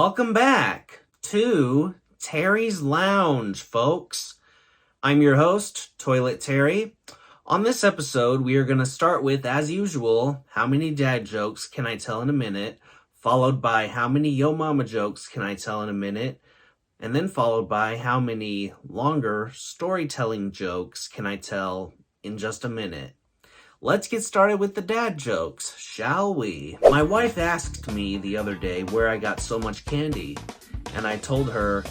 Welcome back to Terry's Lounge, folks. I'm your host, Toilet Terry. On this episode, we are going to start with, as usual, how many dad jokes can I tell in a minute, followed by how many yo mama jokes can I tell in a minute, and then followed by how many longer storytelling jokes can I tell in just a minute. Let's get started with the dad jokes, shall we? My wife asked me the other day where I got so much candy, and I told her,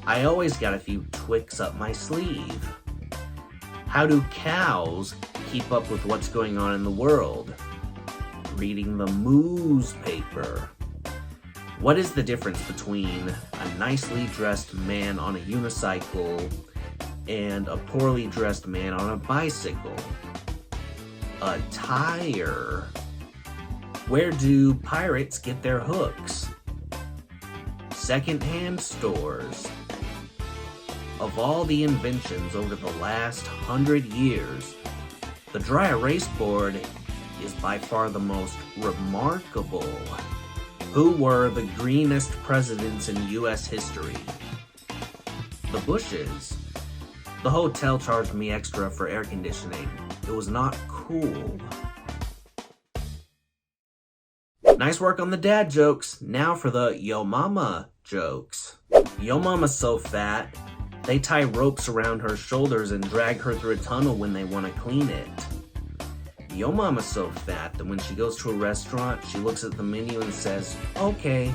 I always got a few Twix up my sleeve. How do cows keep up with what's going on in the world? Reading the newspaper. What is the difference between a nicely dressed man on a unicycle and a poorly dressed man on a bicycle? A tire. Where do pirates get their hooks? Secondhand stores. Of all the inventions over the last 100 years, the dry erase board is by far the most remarkable. Who were the greenest presidents in U.S. history? The Bushes. The hotel charged me extra for air conditioning. It was not cool. Nice work on the dad jokes. Now for the yo mama jokes. Yo mama's so fat, they tie ropes around her shoulders and drag her through a tunnel when they want to clean it. Yo mama's so fat that when she goes to a restaurant, she looks at the menu and says, okay.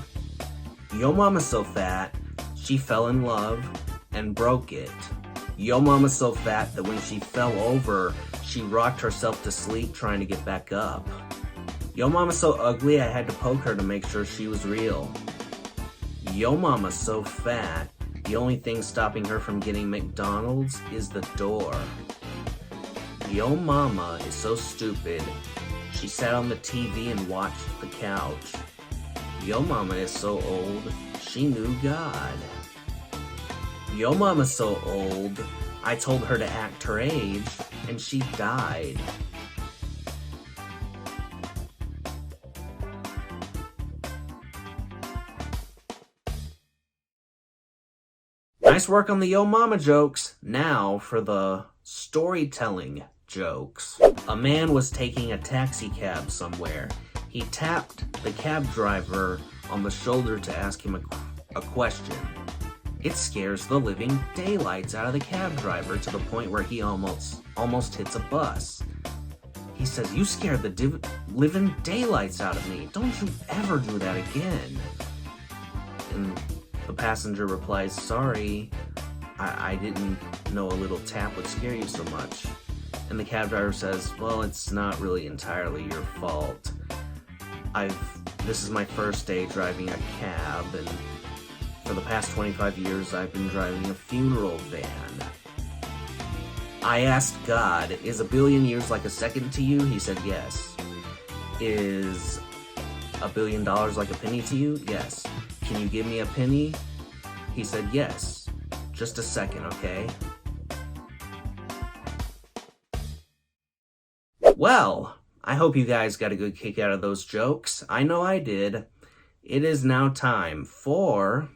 Yo mama's so fat, she fell in love and broke it. Yo mama's so fat that when she fell over, she rocked herself to sleep trying to get back up. Yo mama's so ugly, I had to poke her to make sure she was real. Yo mama's so fat, the only thing stopping her from getting McDonald's is the door. Yo mama is so stupid, she sat on the TV and watched the couch. Yo mama is so old, she knew God. Yo mama's so old, I told her to act her age, and she died. Nice work on the yo mama jokes. Now for the storytelling jokes. A man was taking a taxi cab somewhere. He tapped the cab driver on the shoulder to ask him a question. It scares the living daylights out of the cab driver to the point where he almost hits a bus. He says, you scared the living daylights out of me. Don't you ever do that again. And the passenger replies, sorry, I didn't know a little tap would scare you so much. And the cab driver says, well, it's not really entirely your fault. This is my first day driving a cab, and for the past 25 years, I've been driving a funeral van. I asked God, is a billion years like a second to you? He said, yes. Is $1 billion like a penny to you? Yes. Can you give me a penny? He said, yes. Just a second, okay? Well, I hope you guys got a good kick out of those jokes. I know I did. It is now time for...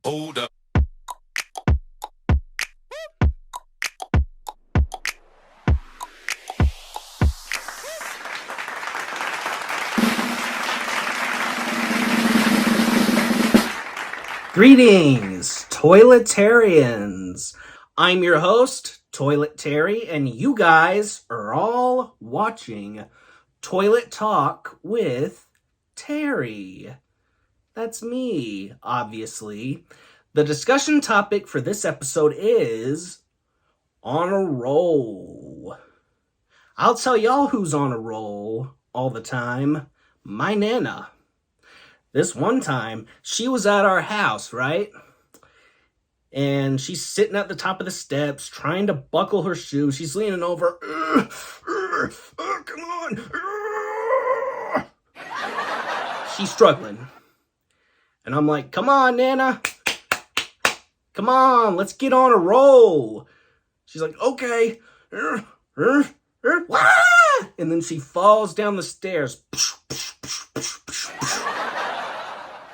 Hold up. Greetings, Toiletarians. I'm your host, Toilet Terry, and you guys are all watching Toilet Talk with Terry. That's me, obviously. The discussion topic for this episode is on a roll. I'll tell y'all who's on a roll all the time. My Nana. This one time, she was at our house, right? And she's sitting at the top of the steps, trying to buckle her shoe. She's leaning over. Come on. She's struggling. And I'm like, come on, Nana. Come on, let's get on a roll. She's like, okay. And then she falls down the stairs.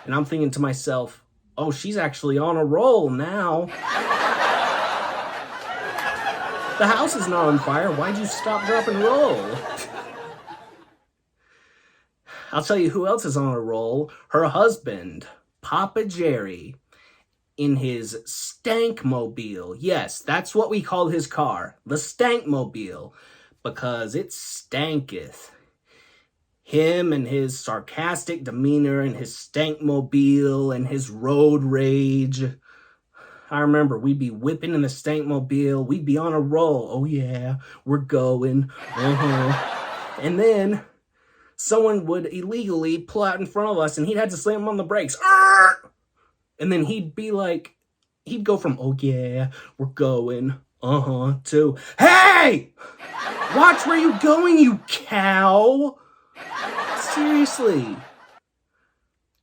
And I'm thinking to myself, oh, she's actually on a roll now. The house is not on fire. Why'd you stop, drop, and roll? I'll tell you who else is on a roll. Her husband, Papa Jerry, in his Stankmobile. Yes, that's what we call his car. The Stankmobile. Because it stanketh. Him and his sarcastic demeanor and his Stankmobile and his road rage. I remember we'd be whipping in the Stankmobile. We'd be on a roll. Oh yeah, we're going. And then someone would illegally pull out in front of us and he'd have to slam on the brakes. And then he'd be like, he'd go from, oh yeah, we're going, to, hey! Watch where you going, you cow! Seriously.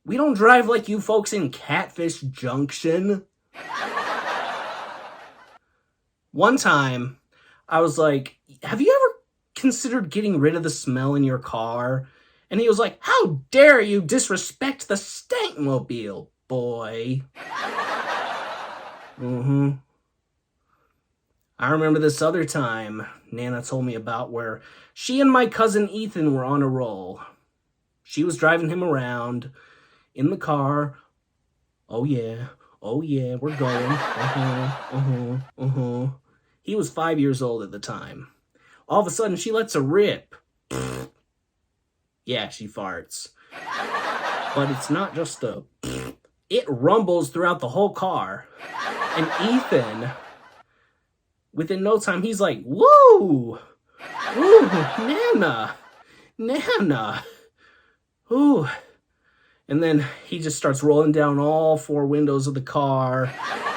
We don't drive like you folks in Catfish Junction. One time, I was like, have you ever considered getting rid of the smell in your car? And he was like, how dare you disrespect the Stankmobile, boy. I remember this other time Nana told me about where she and my cousin Ethan were on a roll. She was driving him around in the car. Oh yeah, we're going. He was 5 years old at the time. All of a sudden, she lets a rip. Yeah, she farts. But it's not just a... It rumbles throughout the whole car. And Ethan, within no time, he's like, woo! Woo, Nana! Ooh. And then he just starts rolling down all four windows of the car.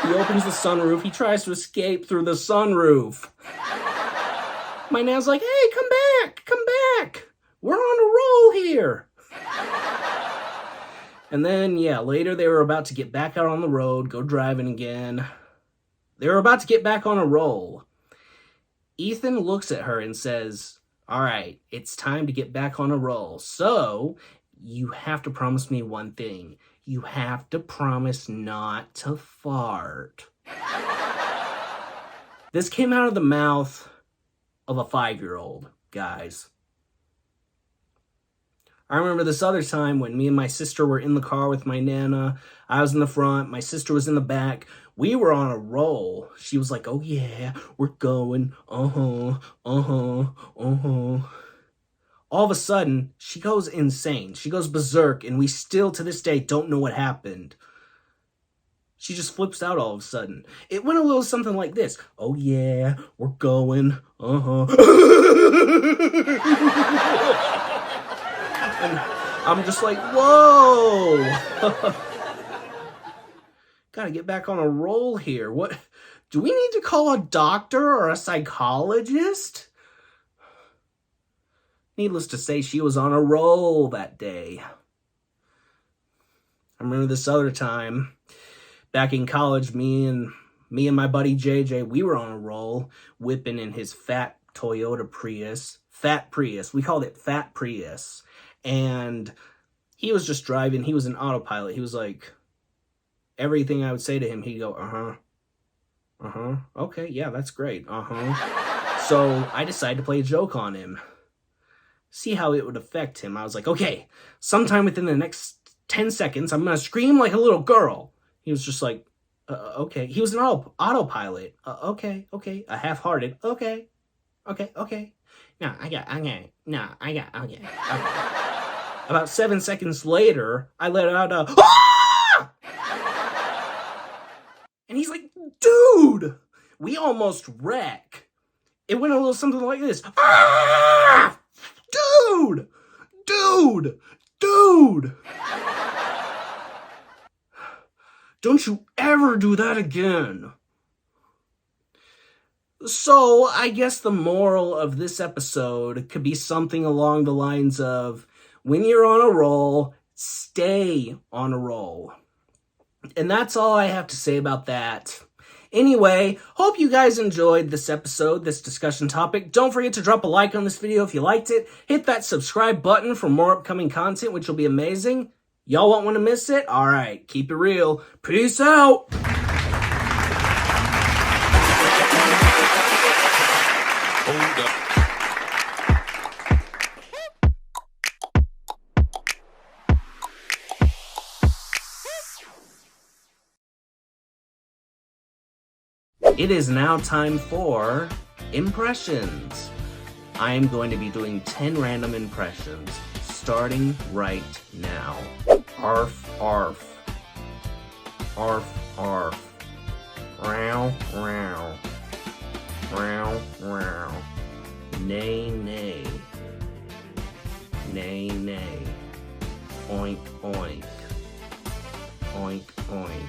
He opens the sunroof. He tries to escape through the sunroof. My nan's like, hey, come back. We're on a roll here. And then, yeah, later they were about to get back out on the road, go driving again. They were about to get back on a roll. Ethan looks at her and says, all right, it's time to get back on a roll. So you have to promise me one thing. You have to promise not to fart. This came out of the mouth of a 5-year-old, guys. I remember this other time when me and my sister were in the car with my Nana. I was in the front. My sister was in the back. We were on a roll. She was like, oh yeah, we're going. All of a sudden, she goes insane. She goes berserk, and we still, to this day, don't know what happened. She just flips out all of a sudden. It went a little something like this. Oh yeah, we're going. And I'm just like, whoa. Gotta get back on a roll here. What? Do we need to call a doctor or a psychologist? Needless to say, she was on a roll that day. I remember this other time, back in college, me and my buddy JJ, we were on a roll, whipping in his fat Toyota Prius. Fat Prius. We called it Fat Prius. And he was just driving. He was an autopilot. He was like, everything I would say to him, he'd go, okay, yeah, that's great, So I decided to play a joke on him. See how it would affect him. I was like, okay, sometime within the next 10 seconds, I'm going to scream like a little girl. He was just like, okay. He was an autopilot. Okay. A half-hearted, okay. No, I got. About 7 seconds later, I let out a, ah! And he's like, dude, we almost wreck. It went a little something like this. Ah! Dude. Don't you ever do that again. So, I guess the moral of this episode could be something along the lines of, when you're on a roll, stay on a roll. And that's all I have to say about that. Anyway, hope you guys enjoyed this episode, this discussion topic. Don't forget to drop a like on this video if you liked it. Hit that subscribe button for more upcoming content, which will be amazing. Y'all won't want to miss it? Alright, keep it real. Peace out! Hold up. It is now time for impressions. I am going to be doing 10 random impressions, starting right now. Arf, arf. Arf, arf. Row, row. Row, row. Nay, nay. Nay, nay. Oink, oink. Oink, oink.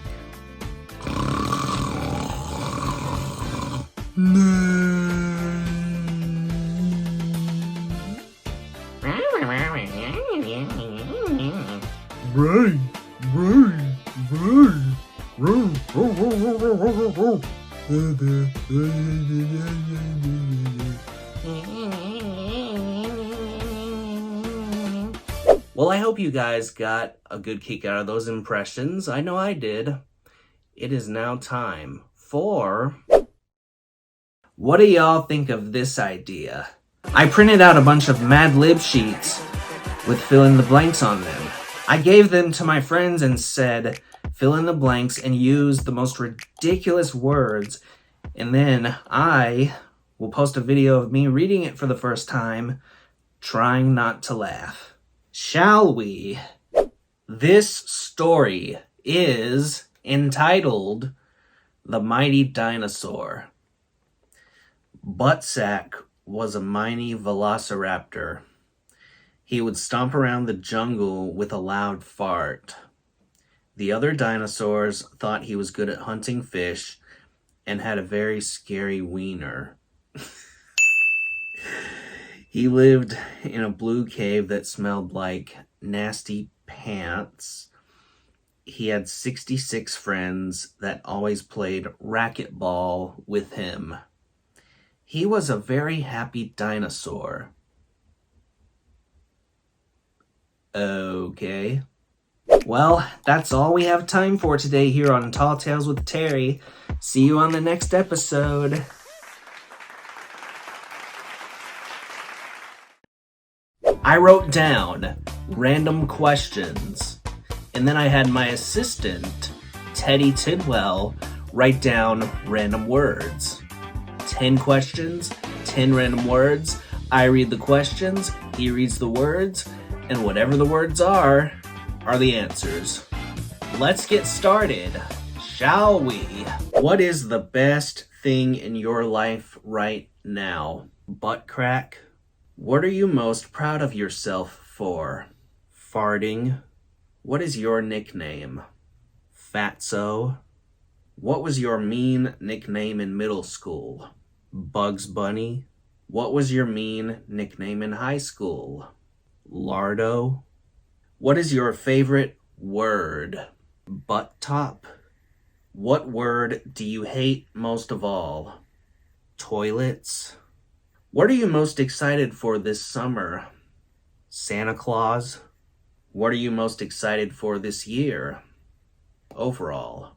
Well, I hope you guys got a good kick out of those impressions. I know I did. It is now time for... What do y'all think of this idea? I printed out a bunch of Mad Lib sheets with fill in the blanks on them. I gave them to my friends and said, fill in the blanks and use the most ridiculous words, and then I will post a video of me reading it for the first time, trying not to laugh. Shall we? This story is entitled The Mighty Dinosaur. Buttsack was a mighty velociraptor. He would stomp around the jungle with a loud fart. The other dinosaurs thought he was good at hunting fish and had a very scary wiener. He lived in a blue cave that smelled like nasty pants. He had 66 friends that always played racquetball with him. He was a very happy dinosaur. Okay. Well, that's all we have time for today here on Tall Tales with Terry. See you on the next episode. I wrote down random questions, and then I had my assistant, Teddy Tidwell, write down random words. 10 questions, 10 random words. I read the questions, he reads the words, and whatever the words are the answers. Let's get started, shall we? What is the best thing in your life right now? Butt crack? What are you most proud of yourself for? Farting? What is your nickname? Fatso? What was your mean nickname in middle school? Bugs Bunny? What was your mean nickname in high school? Lardo? What is your favorite word? Butt top? What word do you hate most of all? Toilets? What are you most excited for this summer? Santa Claus? What are you most excited for this year? Overall.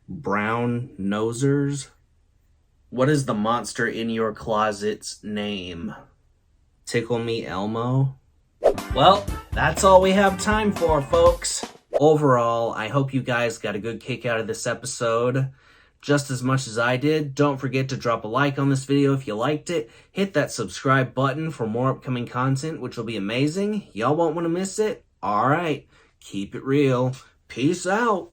Brown nosers? What is the monster in your closet's name? Tickle Me Elmo? Well, that's all we have time for, folks. Overall, I hope you guys got a good kick out of this episode, just as much as I did. Don't forget to drop a like on this video if you liked it. Hit that subscribe button for more upcoming content, which will be amazing. Y'all won't want to miss it. Alright, keep it real. Peace out.